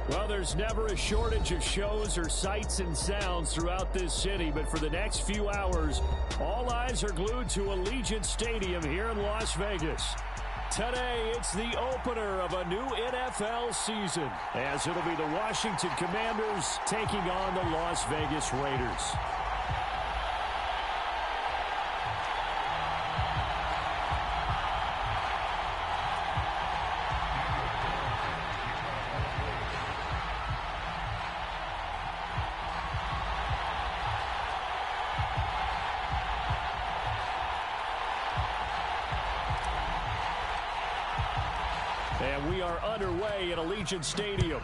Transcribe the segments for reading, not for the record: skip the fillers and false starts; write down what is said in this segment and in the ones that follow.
Well, there's never a shortage of shows or sights and sounds throughout this city, but for the next few hours, all eyes are glued to Allegiant Stadium here in Las Vegas. Today, it's the opener of a new NFL season, as it'll be the Washington Commanders taking on the Las Vegas Raiders. And we are underway at Allegiant Stadium.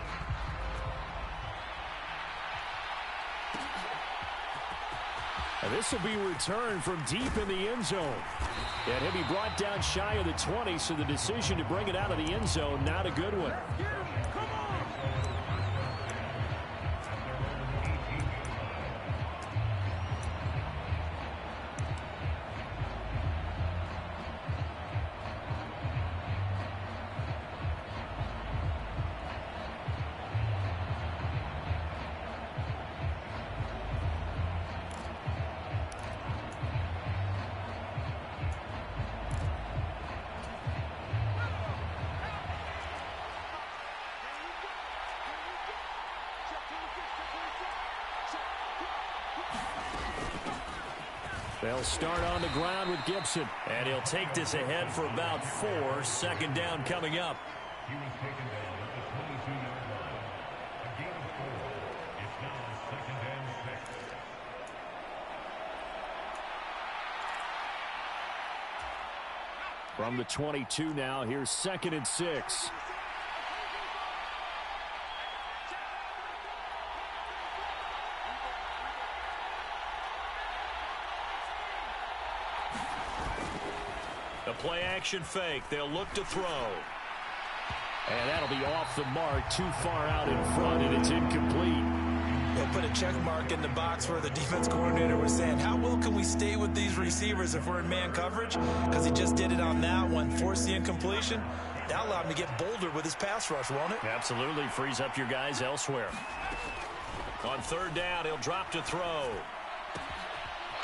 And this will be returned from deep in the end zone. And he'll be brought down shy of the 20, so the decision to bring it out of the end zone, not a good one. They'll start on the ground with Gibson. And he'll take this ahead for about 4. Second down coming up. He was taken down at the 22-yard line. A gain of 4. It's now second and 6. From the 22 now, here's second and 6. The play-action fake. They'll look to throw. And that'll be off the mark, too far out in front, and it's incomplete. They'll put a check mark in the box where the defense coordinator was saying, how well can we stay with these receivers if we're in man coverage? Because he just did it on that one, forced the incompletion. That allowed him to get bolder with his pass rush, won't it? Absolutely. Frees up your guys elsewhere. On third down, he'll drop to throw.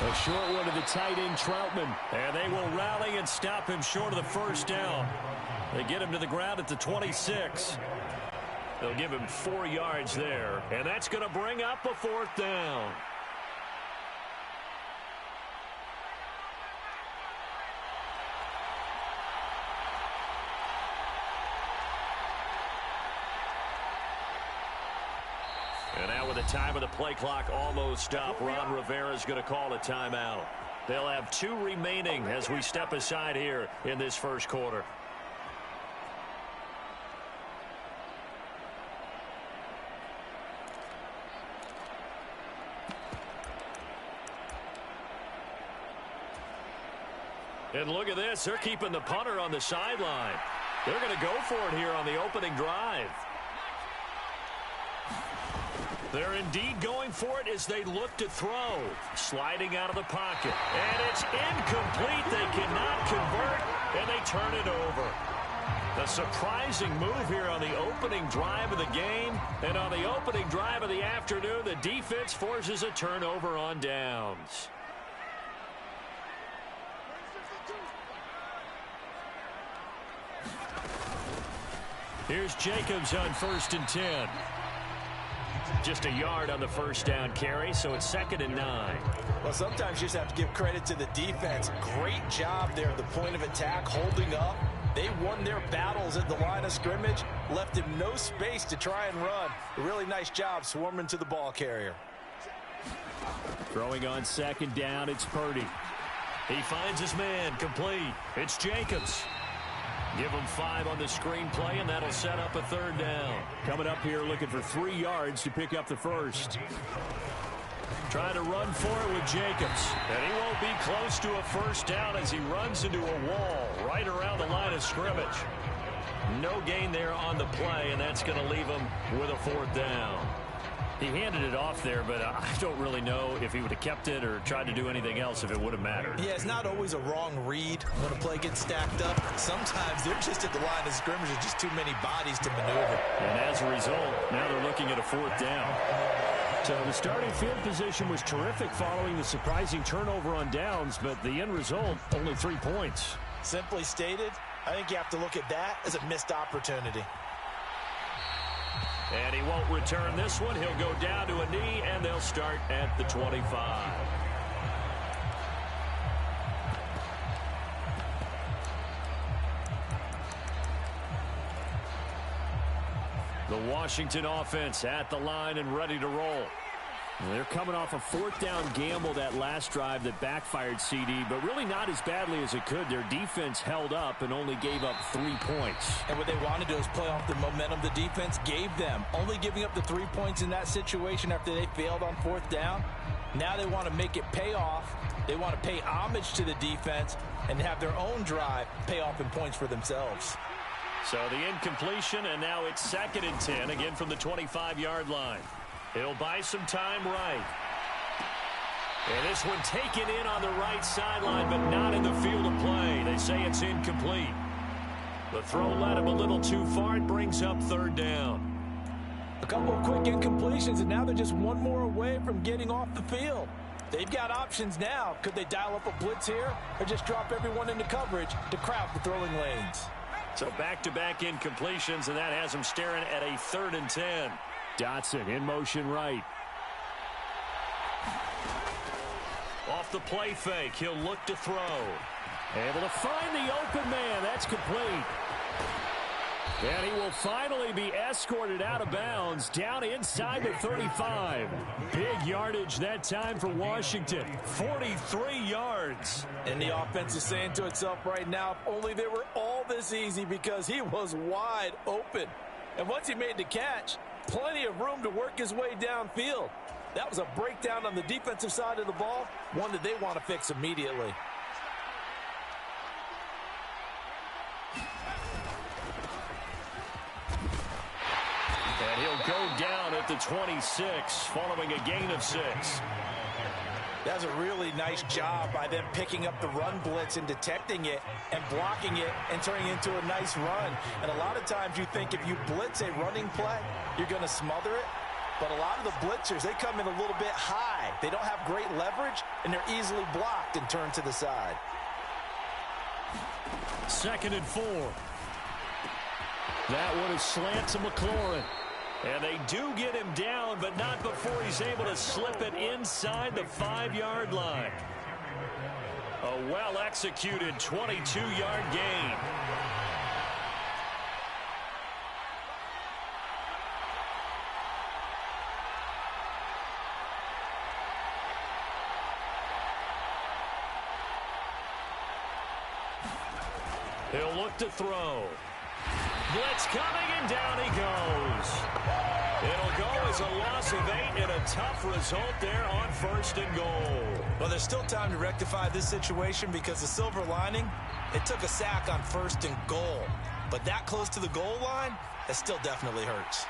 A short one to the tight end, Troutman. And they will rally and stop him short of the first down. They get him to the ground at the 26. They'll give him 4 yards there. And that's going to bring up a 4th down. And now with the time of the play clock almost up, Ron Rivera is going to call a timeout. They'll have 2 remaining as we step aside here in this first quarter. And look at this. They're keeping the punter on the sideline. They're going to go for it here on the opening drive. They're indeed going for it as they look to throw. Sliding out of the pocket. And it's incomplete. They cannot convert, and they turn it over. A surprising move here on the opening drive of the game. And on the opening drive of the afternoon, the defense forces a turnover on downs. Here's Jacobs on 1st and 10. Just a yard on the first down carry, so it's 2nd and 9. Well, sometimes you just have to give credit to the defense. Great job there at the point of attack, holding up. They won their battles at the line of scrimmage, left him no space to try and run. A really nice job swarming to the ball carrier. Throwing on 2nd down, it's Purdy. He finds his man, complete. It's Jacobs. Give him 5 on the screenplay, and that'll set up a 3rd down. Coming up here looking for 3 yards to pick up the first. Trying to run for it with Jacobs. And he won't be close to a first down as he runs into a wall right around the line of scrimmage. No gain there on the play, and that's going to leave him with a 4th down. He handed it off there, but I don't really know if he would have kept it or tried to do anything else if it would have mattered. Yeah, it's not always a wrong read when a play gets stacked up. Sometimes they're just at the line of scrimmage with just too many bodies to maneuver. And as a result, now they're looking at a 4th down. So the starting field position was terrific following the surprising turnover on downs, but the end result, only 3 points. Simply stated, I think you have to look at that as a missed opportunity. And he won't return this one. He'll go down to a knee, and they'll start at the 25. The Washington offense at the line and ready to roll. They're coming off a 4th down gamble that last drive that backfired CD, but really not as badly as it could. Their defense held up and only gave up 3 points. And what they wanted to do is play off the momentum the defense gave them. Only giving up the 3 points in that situation after they failed on 4th down. Now they want to make it pay off. They want to pay homage to the defense and have their own drive pay off in points for themselves. So the incompletion, and now it's 2nd and 10, again from the 25-yard line. He'll buy some time right. And this one taken in on the right sideline, but not in the field of play. They say it's incomplete. The throw led him a little too far. It brings up 3rd down. A couple of quick incompletions, and now they're just one more away from getting off the field. They've got options now. Could they dial up a blitz here or just drop everyone into coverage to crowd the throwing lanes? So back-to-back incompletions, and that has them staring at a 3rd and 10. Dotson in motion right. Off the play fake, he'll look to throw. Able to find the open man. That's complete. And he will finally be escorted out of bounds down inside the 35. Big yardage that time for Washington. 43 yards. And the offense is saying to itself right now, if only they were all this easy, because he was wide open. And once he made the catch, plenty of room to work his way downfield. That was a breakdown on the defensive side of the ball, one that they want to fix immediately. And he'll go down at the 26, following a gain of 6. That's a really nice job by them picking up the run blitz and detecting it and blocking it and turning it into a nice run. And a lot of times you think if you blitz a running play, you're going to smother it. But a lot of the blitzers, they come in a little bit high. They don't have great leverage, and they're easily blocked and turned to the side. 2nd and 4. That one is slant to McLaurin. And they do get him down, but not before he's able to slip it inside the 5-yard line. A well-executed 22-yard gain. He'll look to throw. Blitz coming, and down he goes. It'll go as a loss of 8 and a tough result there on 1st and goal. Well, there's still time to rectify this situation because the silver lining, it took a sack on 1st and goal. But that close to the goal line, that still definitely hurts.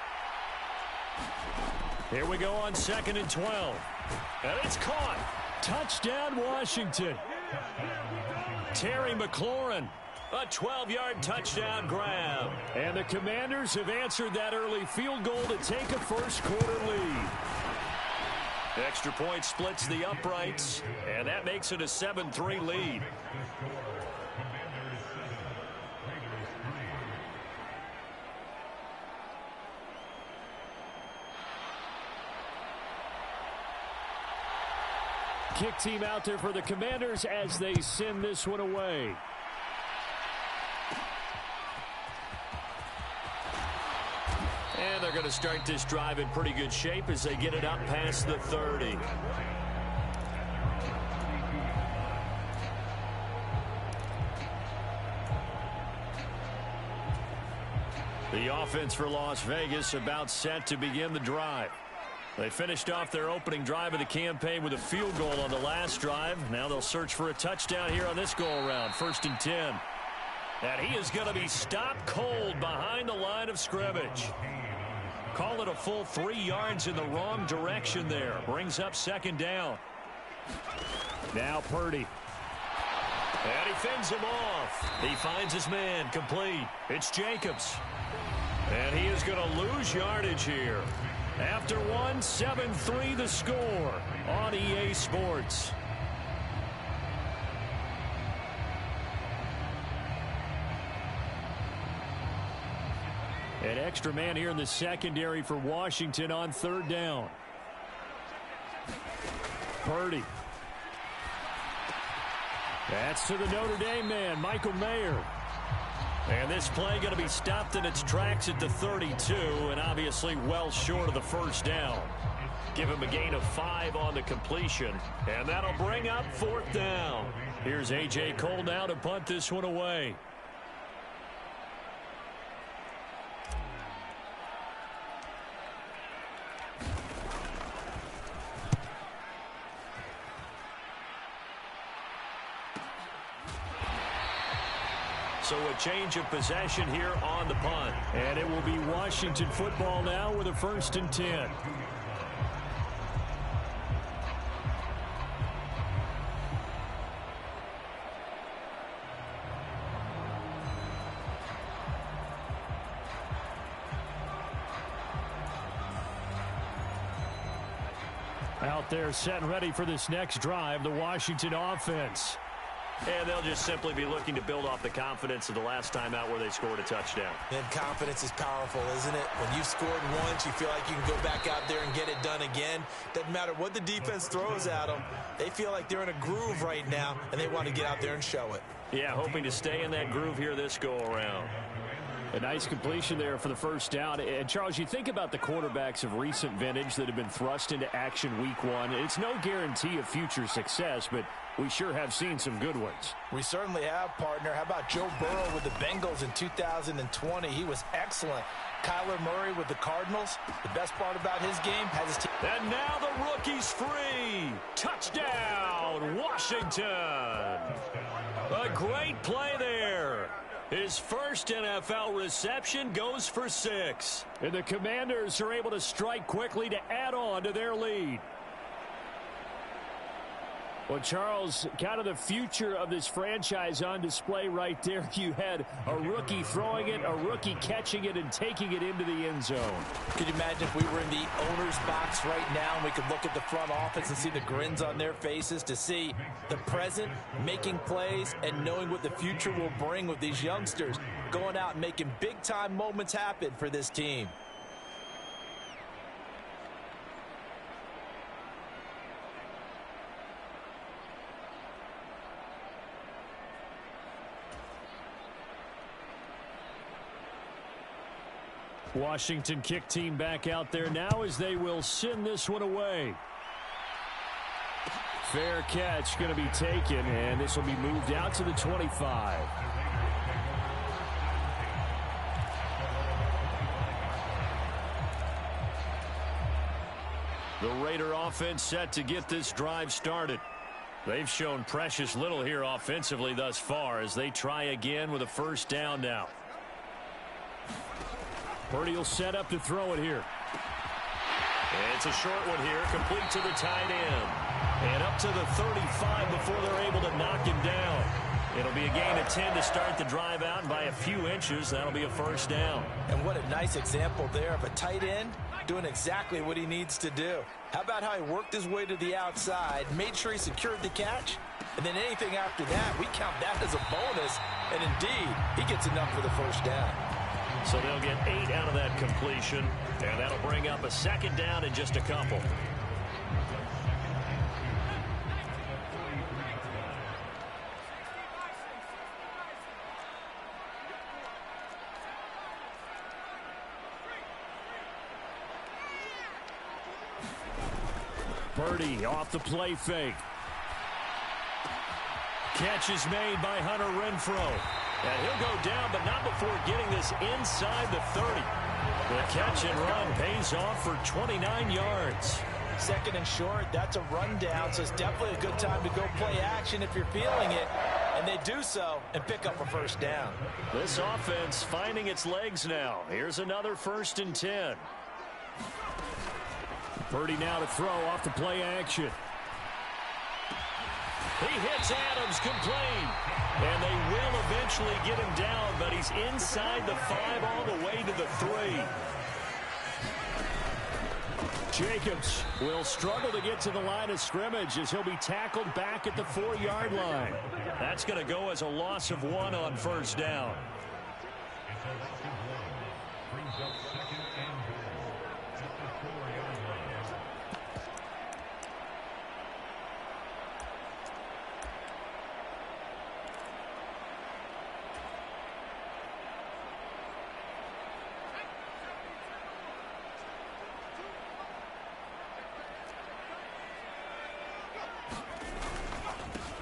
Here we go on 2nd and 12. And it's caught. Touchdown, Washington. Terry McLaurin. A 12-yard touchdown grab. And the Commanders have answered that early field goal to take a first-quarter lead. Extra point splits the uprights, and that makes it a 7-3 lead. Kick team out there for the Commanders as they send this one away. And they're going to start this drive in pretty good shape as they get it up past the 30. The offense for Las Vegas about set to begin the drive. They finished off their opening drive of the campaign with a field goal on the last drive. Now they'll search for a touchdown here on this go-around. 1st and 10. And he is going to be stopped cold behind the line of scrimmage. Call it a full 3 yards in the wrong direction there. Brings up second down. Now Purdy. And he fends him off. He finds his man complete. It's Jacobs. And he is going to lose yardage here. After one, 7-3 the score on EA Sports. An extra man here in the secondary for Washington on third down. Purdy. That's to the Notre Dame man, Michael Mayer. And this play going to be stopped in its tracks at the 32, and obviously well short of the first down. Give him a gain of 5 on the completion, and that'll bring up fourth down. Here's A.J. Cole now to punt this one away. So a change of possession here on the punt. And it will be Washington football now with a 1st and 10. Out there set and ready for this next drive, the Washington offense. And they'll just simply be looking to build off the confidence of the last time out where they scored a touchdown. And confidence is powerful, isn't it? When you've scored once, you feel like you can go back out there and get it done again. Doesn't matter what the defense throws at them. They feel like they're in a groove right now, and they want to get out there and show it. Yeah, hoping to stay in that groove here this go-around. A nice completion there for the first down. And, Charles, you think about the quarterbacks of recent vintage that have been thrust into action week 1. It's no guarantee of future success, but we sure have seen some good ones. We certainly have, partner. How about Joe Burrow with the Bengals in 2020? He was excellent. Kyler Murray with the Cardinals. The best part about his game has his team. And now the rookie's free. Touchdown, Washington. A great play there. His first NFL reception goes for 6. And the Commanders are able to strike quickly to add on to their lead. Well, Charles, kind of the future of this franchise on display right there. You had a rookie throwing it, a rookie catching it, and taking it into the end zone. Could you imagine if we were in the owner's box right now and we could look at the front office and see the grins on their faces, to see the present making plays and knowing what the future will bring with these youngsters going out and making big-time moments happen for this team. Washington kick team back out there now as they will send this one away. Fair catch going to be taken, and this will be moved out to the 25. The Raider offense set to get this drive started. They've shown precious little here offensively thus far as they try again with a first down now. Purdy will set up to throw it here. And it's a short one here, complete to the tight end. And up to the 35 before they're able to knock him down. It'll be a gain of 10 to start the drive out, and by a few inches, that'll be a first down. And what a nice example there of a tight end doing exactly what he needs to do. How about how he worked his way to the outside, made sure he secured the catch, and then anything after that, we count that as a bonus, and indeed, he gets enough for the first down. So they'll get 8 out of that completion, and that'll bring up a second down in just a couple. Purdy off the play fake. Catch is made by Hunter Renfrow. And he'll go down, but not before getting this inside the 30. The catch and run pays off for 29 yards. Second and short, that's a rundown, so it's definitely a good time to go play action if you're feeling it. And they do so and pick up a first down. This offense finding its legs now. Here's another 1st and 10. Purdy now to throw off the play action. He hits Adams complete. And they will eventually get him down, but he's inside the 5 all the way to the 3. Jacobs will struggle to get to the line of scrimmage as he'll be tackled back at the 4-yard line. That's going to go as a loss of 1 on first down. It's a loss of 1. Brings up second and goal at the 4-yard line.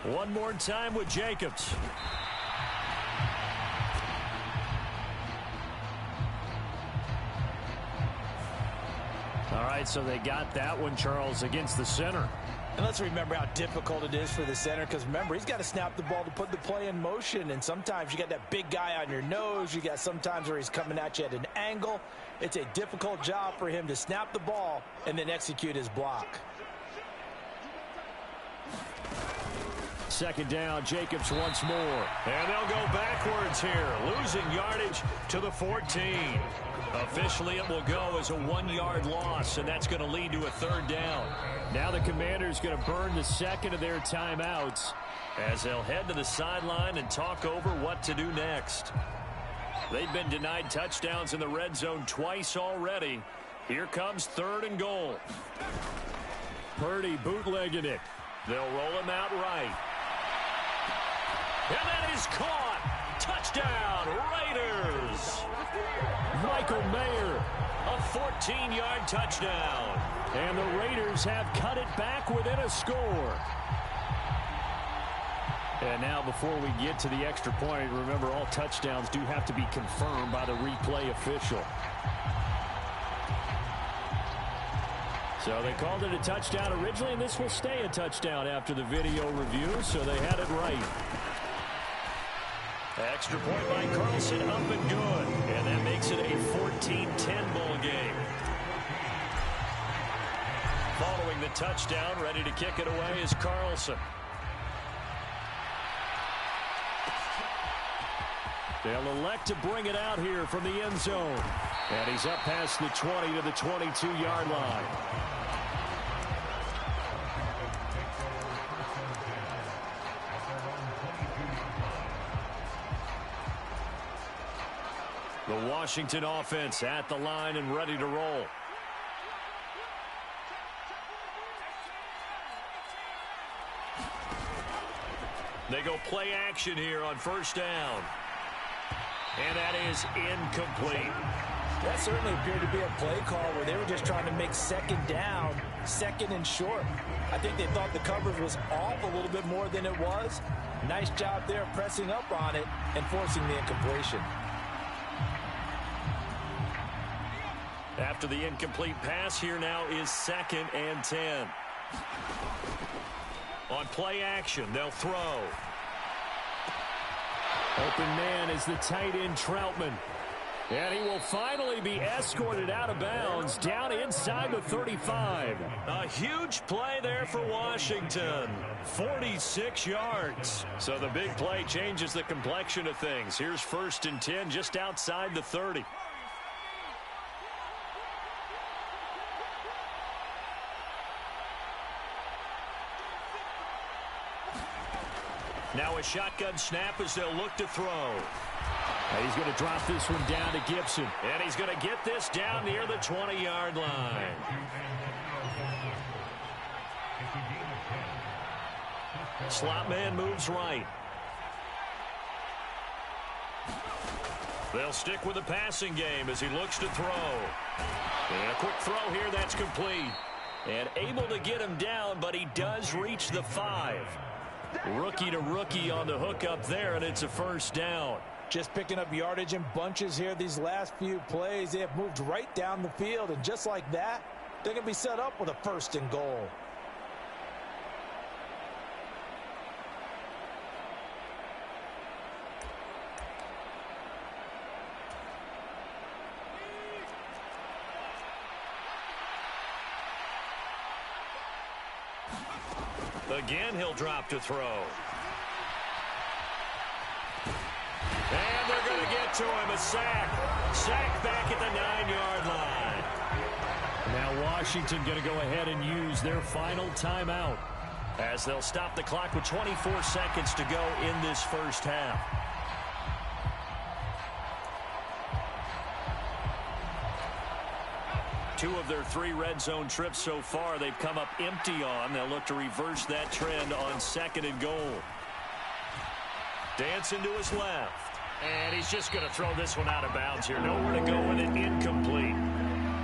One more time with Jacobs. All right, so they got that one, Charles, against the center. And let's remember how difficult it is for the center, because remember, he's got to snap the ball to put the play in motion, and sometimes you got that big guy on your nose. You got sometimes where he's coming at you at an angle. It's a difficult job for him to snap the ball and then execute his block. Second down, Jacobs once more. And they'll go backwards here, losing yardage to the 14. Officially, it will go as a 1-yard loss, and that's going to lead to a third down. Now the Commanders going to burn the second of their timeouts as they'll head to the sideline and talk over what to do next. They've been denied touchdowns in the red zone twice already. Here comes 3rd and goal. Purdy bootlegging it. They'll roll him out right. And that is caught. Touchdown, Raiders. Michael Mayer, a 14-yard touchdown. And the Raiders have cut it back within a score. And now before we get to the extra point, remember all touchdowns do have to be confirmed by the replay official. So they called it a touchdown originally, and this will stay a touchdown after the video review, so they had it right. Extra point by Carlson, up and good. And that makes it a 14-10 ball game. Following the touchdown, ready to kick it away is Carlson. They'll elect to bring it out here from the end zone. And he's up past the 20 to the 22-yard line. The Washington offense at the line and ready to roll. They go play action here on first down. And that is incomplete. That certainly appeared to be a play call where they were just trying to make second down, second and short. I think they thought the coverage was off a little bit more than it was. Nice job there pressing up on it and forcing the incompletion. After the incomplete pass, here now is 2nd and 10. On play action, they'll throw. Open man is the tight end Troutman. And he will finally be escorted out of bounds down inside the 35. A huge play there for Washington. 46 yards. So the big play changes the complexion of things. Here's 1st and 10 just outside the 30. Now a shotgun snap as they'll look to throw. And he's going to drop this one down to Gibson. And he's going to get this down near the 20-yard line. Slot man moves right. They'll stick with the passing game as he looks to throw. And a quick throw here, that's complete. And able to get him down, but he does reach the 5. Rookie to rookie on the hook up there, and it's a first down. Just picking up yardage in bunches here these last few plays. They have moved right down the field, and just like that, they're going to be set up with a 1st and goal. Again, he'll drop to throw. And they're going to get to him. A sack. Sack back at the 9-yard line. Now Washington going to go ahead and use their final timeout as they'll stop the clock with 24 seconds to go in this first half. Two of their 3 red zone trips so far they've come up empty on. They'll look to reverse that trend on 2nd and goal. Dancing to his left. And he's just going to throw this one out of bounds here. Nowhere to go with it. Incomplete.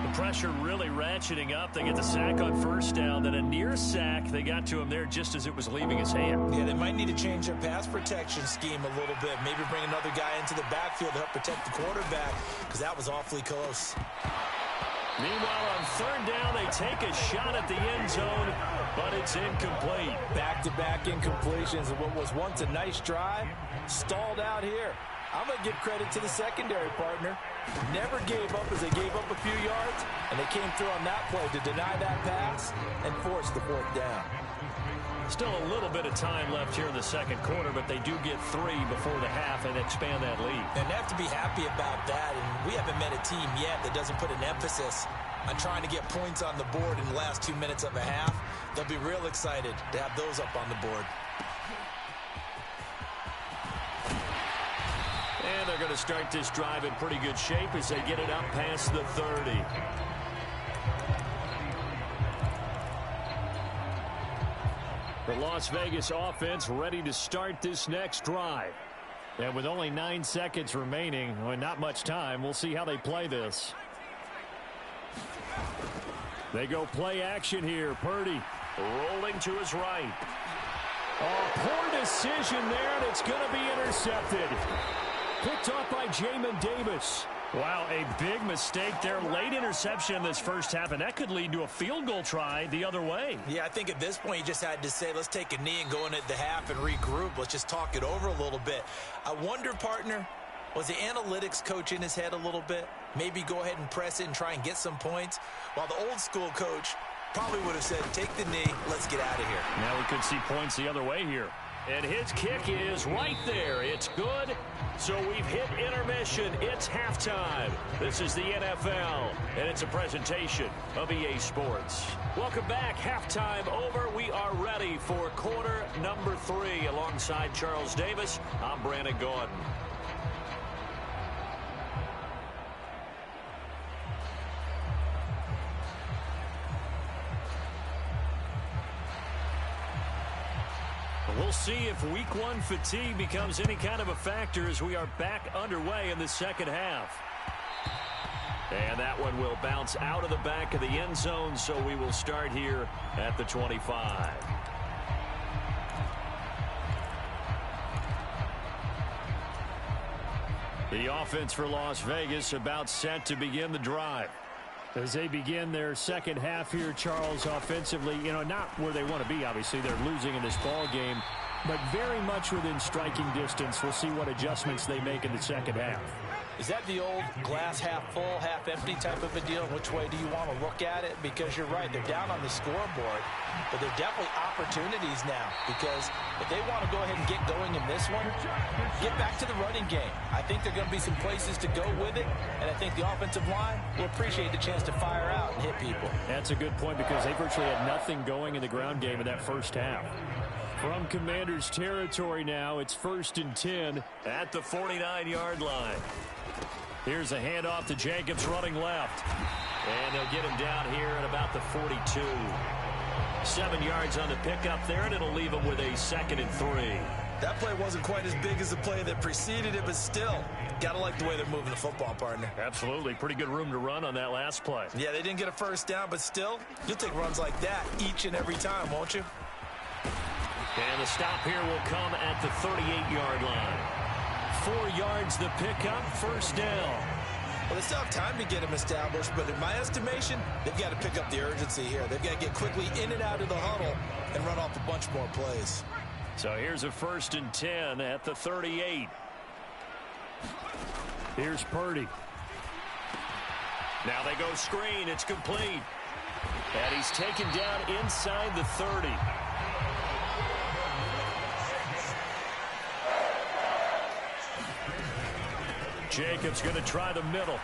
The pressure really ratcheting up. They get the sack on first down. Then a near sack. They got to him there just as it was leaving his hand. Yeah, they might need to change their pass protection scheme a little bit. Maybe bring another guy into the backfield to help protect the quarterback, because that was awfully close. Meanwhile, on 3rd down, they take a shot at the end zone, but it's incomplete. Back-to-back incompletions of what was once a nice drive, stalled out here. I'm going to give credit to the secondary partner. Never gave up as they gave up a few yards, and they came through on that play to deny that pass and force the 4th down. Still a little bit of time left here in the 2nd quarter, but they do get 3 before the half and expand that lead. And they have to be happy about that, and we haven't met a team yet that doesn't put an emphasis on trying to get points on the board in the last 2 minutes of a half. They'll be real excited to have those up on the board. And they're going to start this drive in pretty good shape as they get it up past the 30. The Las Vegas offense ready to start this next drive. And with only 9 seconds remaining, well, not much time, we'll see how they play this. They go play action here. Purdy rolling to his right. Oh, poor decision there, and it's going to be intercepted. Picked off by Jamin Davis. Wow, a big mistake there. Late interception in this first half, and that could lead to a field goal try the other way. Yeah, I think at this point you just had to say, let's take a knee and go into the half and regroup. Let's just talk it over a little bit. I wonder, partner, was the analytics coach in his head a little bit? Maybe go ahead and press it and try and get some points? While the old school coach probably would have said, take the knee, let's get out of here. Now we could see points the other way here. And his kick is right there. It's good. So we've hit intermission. It's halftime. This is the NFL, and it's a presentation of EA Sports. Welcome back. Halftime over. We are ready for quarter number 3. Alongside Charles Davis, I'm Brandon Gaudin. We'll see if week 1 fatigue becomes any kind of a factor as we are back underway in the second half. And that one will bounce out of the back of the end zone, so we will start here at the 25. The offense for Las Vegas about set to begin the drive. As they begin their second half here, Charles, offensively, not where they want to be, obviously. They're losing in this ball game, but very much within striking distance. We'll see what adjustments they make in the second half. Is that the old glass half full, half empty type of a deal? Which way do you want to look at it? Because you're right, they're down on the scoreboard, but they're definitely opportunities now, because if they want to go ahead and get going in this one, get back to the running game. I think there are going to be some places to go with it, and I think the offensive line will appreciate the chance to fire out and hit people. That's a good point, because they virtually had nothing going in the ground game in that first half. From Commanders territory now, it's 1st and 10 at the 49-yard line. Here's a handoff to Jacobs running left. And they'll get him down here at about the 42. 7 yards on the pickup there, and it'll leave him with a 2nd and 3. That play wasn't quite as big as the play that preceded it, but still, got to like the way they're moving the football, partner. Absolutely. Pretty good room to run on that last play. Yeah, they didn't get a first down, but still, you'll take runs like that each and every time, won't you? And the stop here will come at the 38-yard line. 4 yards the pickup, first down. Well, they still have time to get him established, but in my estimation, they've got to pick up the urgency here. They've got to get quickly in and out of the huddle and run off a bunch more plays. So here's a 1st and 10 at the 38. Here's Purdy. Now they go screen. It's complete. And he's taken down inside the 30. Jacobs going to try the middle.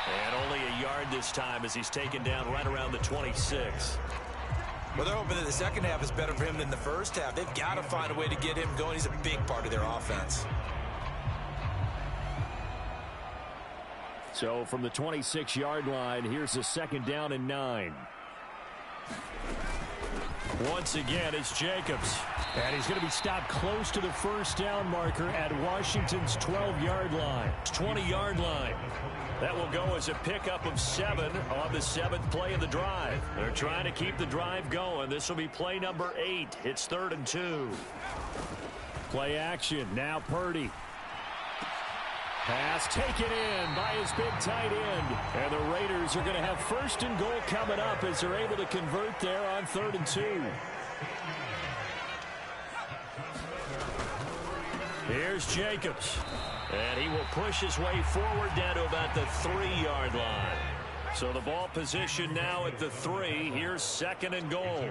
And only a yard this time as he's taken down right around the 26. Well, they're hoping that the second half is better for him than the first half. They've got to find a way to get him going. He's a big part of their offense. So from the 26-yard line, here's a 2nd down and 9. Once again, it's Jacobs. And he's going to be stopped close to the first down marker at Washington's 12-yard line. 20-yard line. That will go as a pickup of 7 on the 7th play of the drive. They're trying to keep the drive going. This will be play number 8. It's 3rd and 2. Play action. Now Purdy. Pass taken in by his big tight end. And the Raiders are going to have 1st and goal coming up as they're able to convert there on 3rd and 2. Here's Jacobs. And he will push his way forward down to about the 3-yard line. So the ball position now at the 3. Here's 2nd and goal.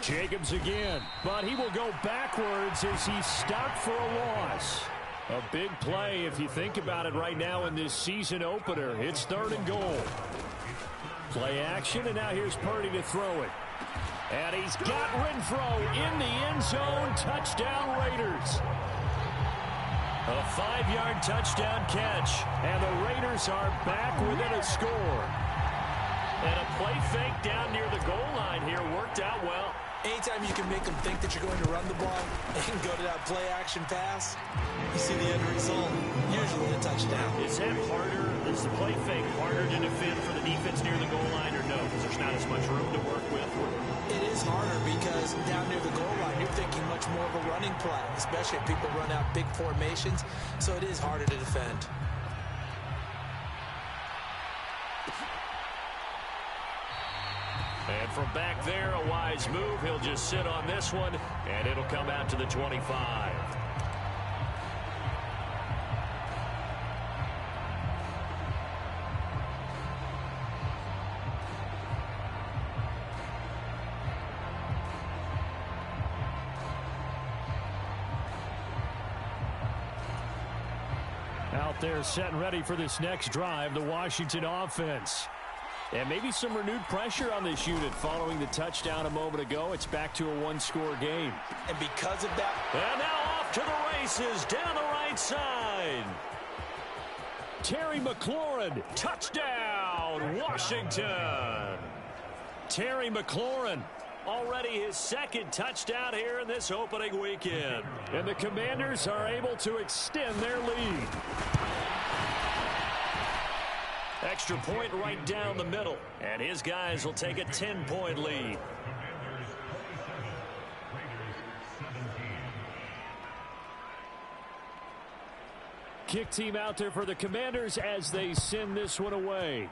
Jacobs again, but he will go backwards as he's stopped for a loss. A big play if you think about it right now in this season opener. It's 3rd and goal. Play action, and now here's Purdy to throw it. And he's got Renfrow in the end zone. Touchdown, Raiders. A 5-yard touchdown catch, and the Raiders are back within a score. And a play fake down near the goal line here worked out well. Anytime you can make them think that you're going to run the ball and go to that play-action pass, you see the end result, usually a touchdown. Is that harder? Is the play fake harder to defend for the defense near the goal line or no? Because there's not as much room to work with. It is harder because down near the goal line, you're thinking much more of a running play, especially if people run out big formations. So it is harder to defend. And from back there, a wise move. He'll just sit on this one, and it'll come out to the 25. Out there set and ready for this next drive, the Washington offense. And maybe some renewed pressure on this unit following the touchdown a moment ago. It's back to a 1-score game. And because of that... And now off to the races down the right side. Terry McLaurin, touchdown, Washington. Terry McLaurin, already his 2nd touchdown here in this opening weekend. And the Commanders are able to extend their lead. Extra point right down the middle. And his guys will take a 10-point lead. Kick team out there for the Commanders as they send this one away.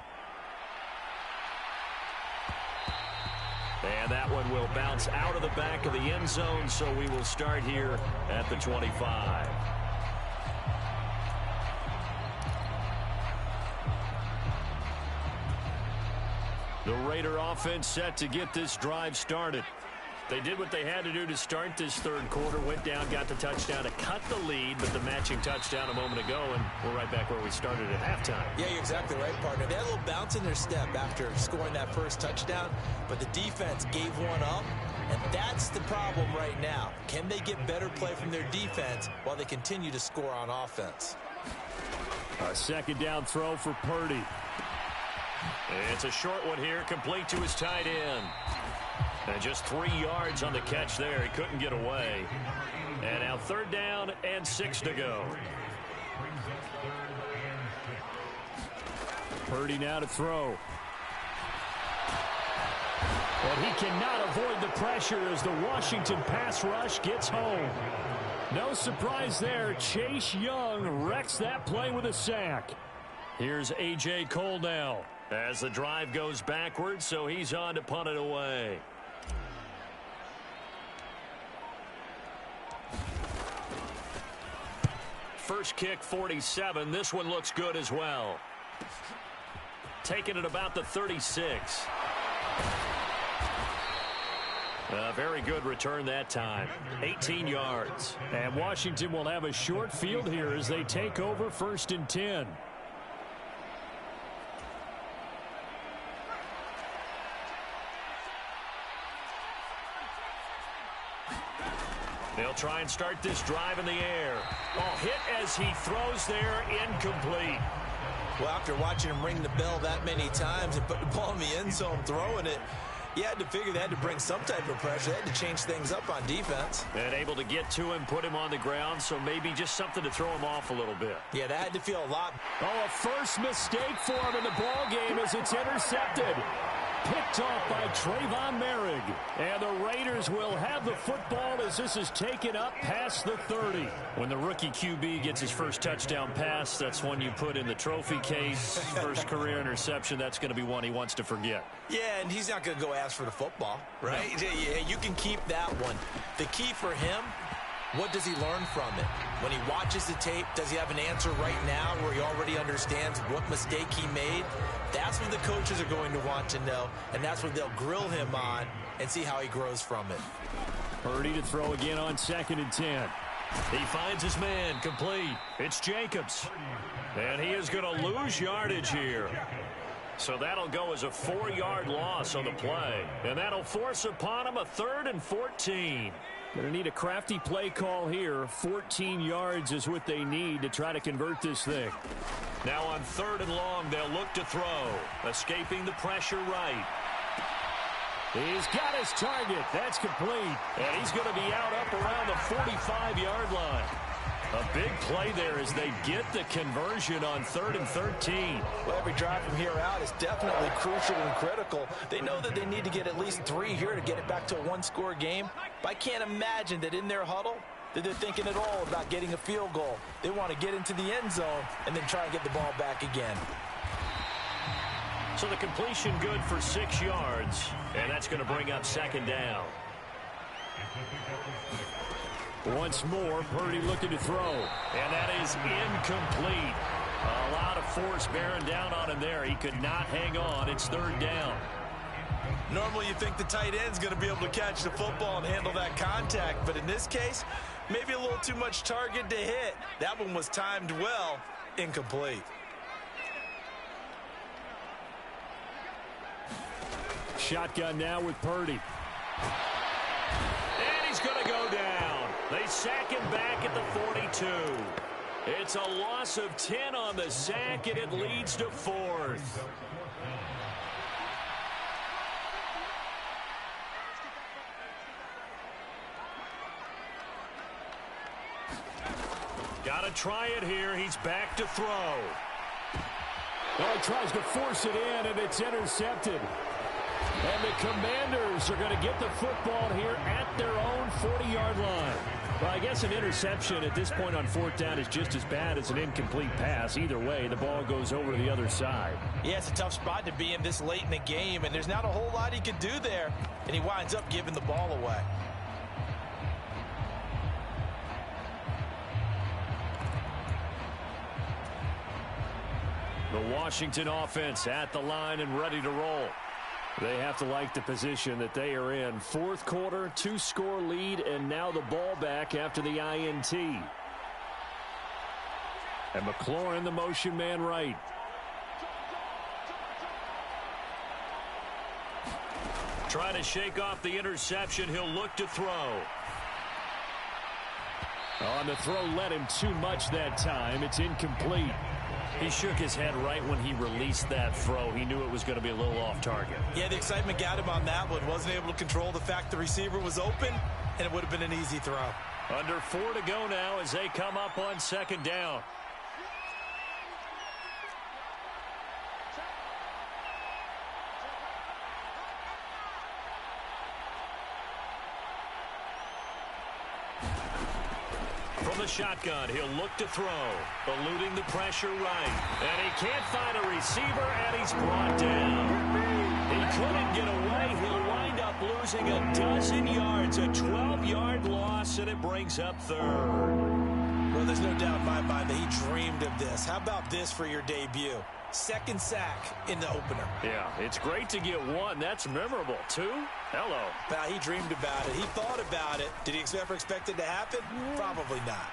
And that one will bounce out of the back of the end zone, so we will start here at the 25. The Raider offense set to get this drive started. They did what they had to do to start this 3rd quarter, went down, got the touchdown to cut the lead, but the matching touchdown a moment ago, and we're right back where we started at halftime. Yeah, you're exactly right, partner. They had a little bounce in their step after scoring that first touchdown, but the defense gave one up, and that's the problem right now. Can they get better play from their defense while they continue to score on offense? A 2nd down throw for Purdy. It's a short one here, complete to his tight end. And just 3 yards on the catch there. He couldn't get away. And now 3rd down and 6 to go. Purdy now to throw. And he cannot avoid the pressure as the Washington pass rush gets home. No surprise there. Chase Young wrecks that play with a sack. Here's A.J. Cole now as the drive goes backwards, so he's on to punt it away. First kick, 47. This one looks good as well. Taking it about the 36. A very good return that time. 18 yards. And Washington will have a short field here as they take over 1st and 10. They'll try and start this drive in the air. Oh, hit as he throws there, incomplete. Well, after watching him ring the bell that many times and put the ball in the end zone throwing it, you had to figure they had to bring some type of pressure. They had to change things up on defense. And able to get to him, put him on the ground, so maybe just something to throw him off a little bit. Yeah, that had to feel a lot. Oh, a first mistake for him in the ball game as it's intercepted. Picked off by Trayvon Merrick. And the Raiders will have the football as this is taken up past the 30. When the rookie QB gets his first touchdown pass, that's one you put in the trophy case. First career interception, that's going to be one he wants to forget. Yeah, and he's not going to go ask for the football, right? Yeah, you can keep that one. The key for him, what does he learn from it? When he watches the tape, does he have an answer right now where he already understands what mistake he made? That's what the coaches are going to want to know, and that's what they'll grill him on and see how he grows from it. Purdy to throw again on 2nd and 10. He finds his man complete. It's Jacobs. And he is going to lose yardage here. So that'll go as a 4-yard loss on the play. And that'll force upon him a 3rd and 14. Going to need a crafty play call here. 14 yards is what they need to try to convert this thing. Now on 3rd and long, they'll look to throw. Escaping the pressure right. He's got his target. That's complete. And he's going to be out up around the 45-yard line. A big play there as they get the conversion on 3rd and 13. Well, every drive from here out is definitely crucial and critical. They know that they need to get at least 3 here to get it back to a one-score game. But I can't imagine that in their huddle that they're thinking at all about getting a field goal. They want to get into the end zone and then try and get the ball back again. So the completion good for 6 yards, and that's going to bring up 2nd down. Once more, Purdy looking to throw. And that is incomplete. A lot of force bearing down on him there. He could not hang on. It's 3rd down. Normally you think the tight end's going to be able to catch the football and handle that contact, but in this case, maybe a little too much target to hit. That one was timed well, incomplete. Shotgun now with Purdy. And he's going to go down. They sack him back at the 42. It's a loss of 10 on the sack, and it leads to 4th. Got to try it here. He's back to throw. Well, he tries to force it in, and it's intercepted. And the Commanders are going to get the football here at their own 40-yard line. Well, I guess an interception at this point on 4th down is just as bad as an incomplete pass. Either way, the ball goes over to the other side. Yeah, it's a tough spot to be in this late in the game, and there's not a whole lot he could do there, and he winds up giving the ball away. The Washington offense at the line and ready to roll. They have to like the position that they are in. 4th quarter, 2-score lead, and now the ball back after the INT. And McLaurin, the motion man right. Trying to shake off the interception. He'll look to throw. On the throw, led him too much that time. It's incomplete. He shook his head right when he released that throw. He knew it was going to be a little off target. Yeah, the excitement got him on that one. Wasn't able to control the fact the receiver was open, and it would have been an easy throw. Under 4 to go now as they come up on 2nd down. From the shotgun, he'll look to throw. Eluding the pressure right. And he can't find a receiver, and he's brought down. He couldn't get away. He'll wind up losing a dozen yards. A 12-yard loss, and it brings up 3rd. Well, there's no doubt in my mind that he dreamed dreamed of this. How about this for your debut? Second sack in the opener. Yeah, it's great to get one. That's memorable. Two? Hello. Well, he dreamed about it. He thought about it. Did he ever expect it to happen? Probably not.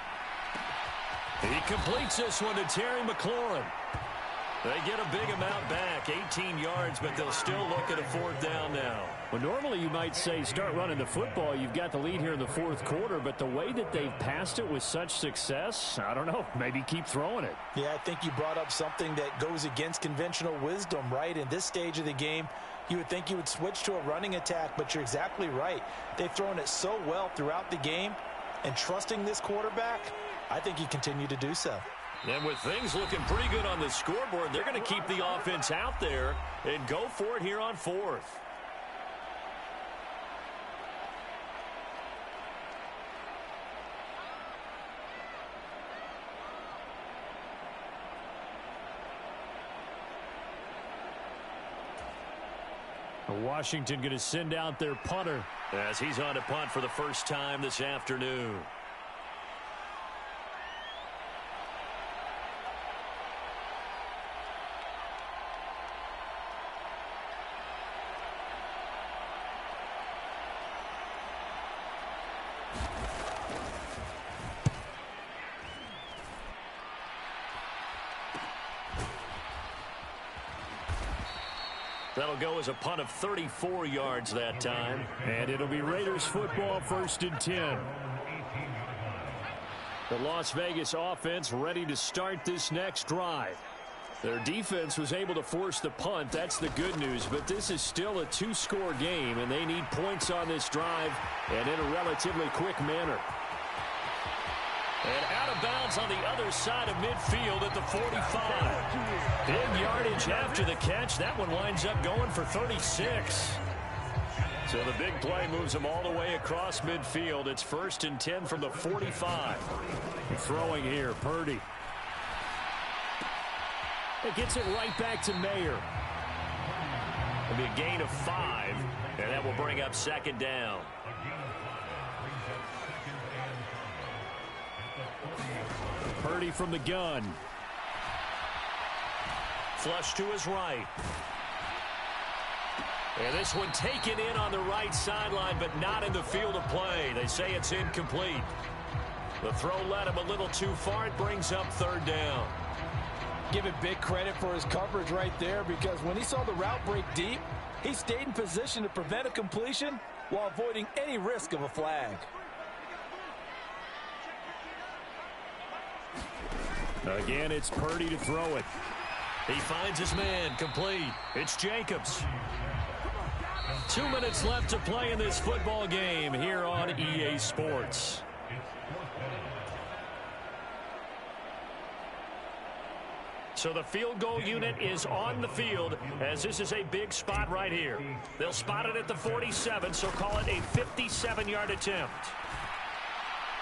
He completes this one to Terry McLaurin. They get a big amount back, 18 yards, but they'll still look at a fourth down now. Well, normally you might say start running the football. You've got the lead here in the fourth quarter, but the way that they've passed it with such success, I don't know, maybe keep throwing it. Yeah, I think you brought up something that goes against conventional wisdom, right? In this stage of the game, you would think you would switch to a running attack, but you're exactly right. They've thrown it so well throughout the game, and trusting this quarterback, I think you continue to do so. And with things looking pretty good on the scoreboard, they're going to keep the offense out there and go for it here on fourth. Washington going to send out their punter as he's on to punt for the first time this afternoon. That'll go as a punt of 34 yards that time. And it'll be Raiders football, 1st and 10. The Las Vegas offense ready to start this next drive. Their defense was able to force the punt. That's the good news. But this is still a two-score game, and they need points on this drive and in a relatively quick manner. And out of bounds on the other side of midfield at the 45. Big yardage after the catch. That one winds up going for 36. So the big play moves them all the way across midfield. It's 1st and 10 from the 45. Throwing here, Purdy. It gets it right back to Mayer. It'll be a gain of 5, and that will bring up 2nd down. Purdy from the gun. Flush to his right. And this one taken in on the right sideline, but not in the field of play. They say it's incomplete. The throw led him a little too far. It brings up 3rd down. Give it big credit for his coverage right there, because when he saw the route break deep, he stayed in position to prevent a completion while avoiding any risk of a flag. Again, it's Purdy to throw it. He finds his man, complete. It's Jacobs. 2 minutes left to play in this football game here on EA Sports. So the field goal unit is on the field, as this is a big spot right here. They'll spot it at the 47, so call it a 57-yard attempt.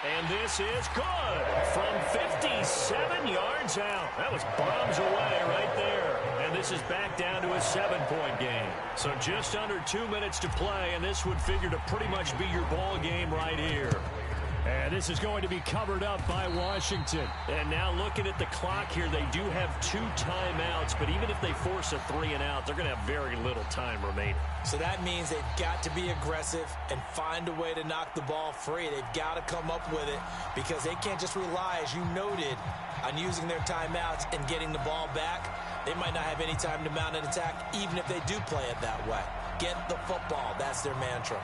And this is good from 57 yards out. That was bombs away right there. And this is back down to a 7-point game. So just under 2 minutes to play, and this would figure to pretty much be your ball game right here. And this is going to be covered up by Washington. And now looking at the clock here, they do have 2 timeouts, but even if they force a 3-and-out, they're going to have very little time remaining. So that means they've got to be aggressive and find a way to knock the ball free. They've got to come up with it, because they can't just rely, as you noted, on using their timeouts and getting the ball back. They might not have any time to mount an attack, even if they do play it that way. Get the football. That's their mantra.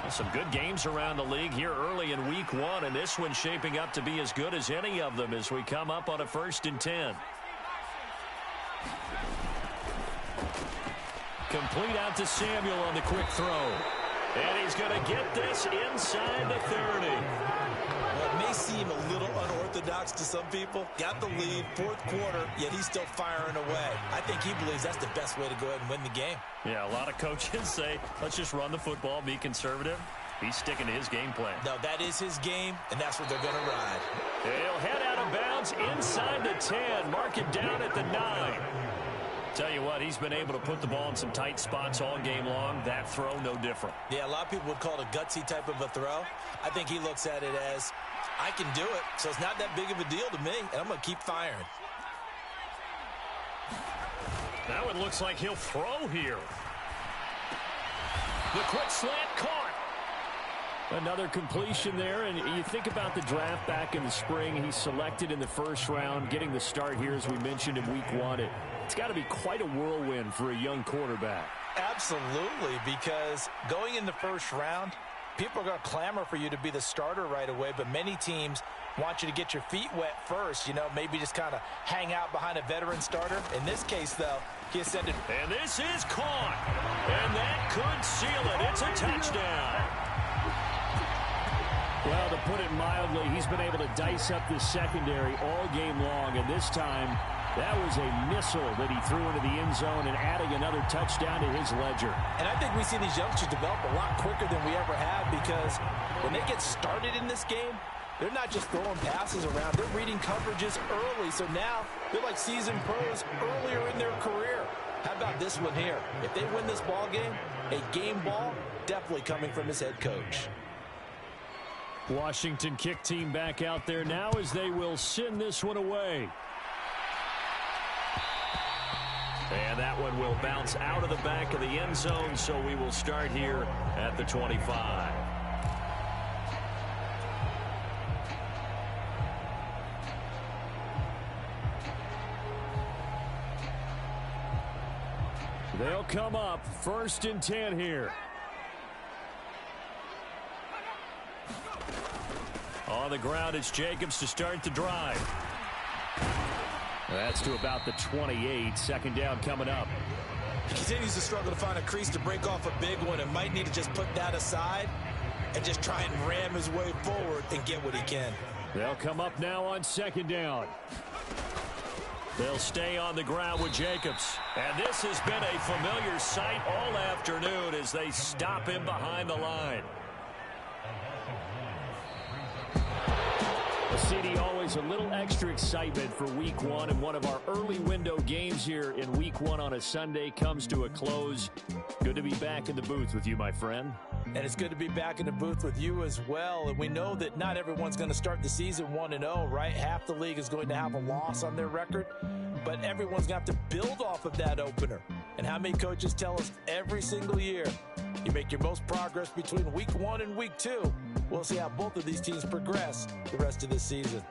Some good games around the league here early in week 1, and this one's shaping up to be as good as any of them as we come up on a 1st and 10. Complete out to Samuel on the quick throw. And he's going to get this inside the 30. Well, it may seem a little unorthodox to some people. Got the lead, 4th quarter, yet he's still firing away. I think he believes that's the best way to go ahead and win the game. Yeah, a lot of coaches say, let's just run the football, be conservative. He's sticking to his game plan. No, that is his game, and that's what they're going to ride. He'll head out of bounds inside the 10, mark it down at the 9. Tell you what, he's been able to put the ball in some tight spots all game long. That throw, no different. Yeah, a lot of people would call it a gutsy type of a throw. I think he looks at it as I can do it, so it's not that big of a deal to me, and I'm going to keep firing. That one looks like he'll throw here. The quick slant caught. Another completion there, and you think about the draft back in the spring. He's selected in the first round, getting the start here, as we mentioned, in week 1. It's got to be quite a whirlwind for a young quarterback. Absolutely, because going in the first round, people are going to clamor for you to be the starter right away, but many teams want you to get your feet wet first, maybe just kind of hang out behind a veteran starter. In this case, though, he ascended. And this is caught. And that could seal it. It's a touchdown. Well, to put it mildly, he's been able to dice up this secondary all game long, and this time that was a missile that he threw into the end zone and adding another touchdown to his ledger. And I think we see these youngsters develop a lot quicker than we ever have, because when they get started in this game, they're not just throwing passes around. They're reading coverages early, so now they're like seasoned pros earlier in their career. How about this one here? If they win this ball game, a game ball definitely coming from his head coach. Washington kick team back out there now as they will send this one away. And that one will bounce out of the back of the end zone, so we will start here at the 25. They'll come up 1st and 10 here. On the ground, it's Jacobs to start the drive. That's to about the 28. 2nd down coming up. He continues to struggle to find a crease to break off a big one, and might need to just put that aside and just try and ram his way forward and get what he can. They'll come up now on 2nd down. They'll stay on the ground with Jacobs. And this has been a familiar sight all afternoon as they stop him behind the line. CD, always a little extra excitement for week 1, and one of our early window games here in week 1 on a Sunday comes to a close. Good to be back in the booth with you, my friend. And it's good to be back in the booth with you as well. And we know that not everyone's going to start the season 1-0, right? Half the league is going to have a loss on their record, but everyone's going to have to build off of that opener. And how many coaches tell us every single year, you make your most progress between week 1 and week 2. We'll see how both of these teams progress the rest of this season.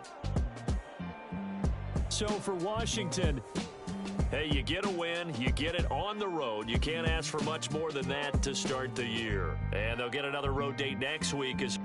So for Washington, hey, you get a win, you get it on the road. You can't ask for much more than that to start the year. And they'll get another road date next week as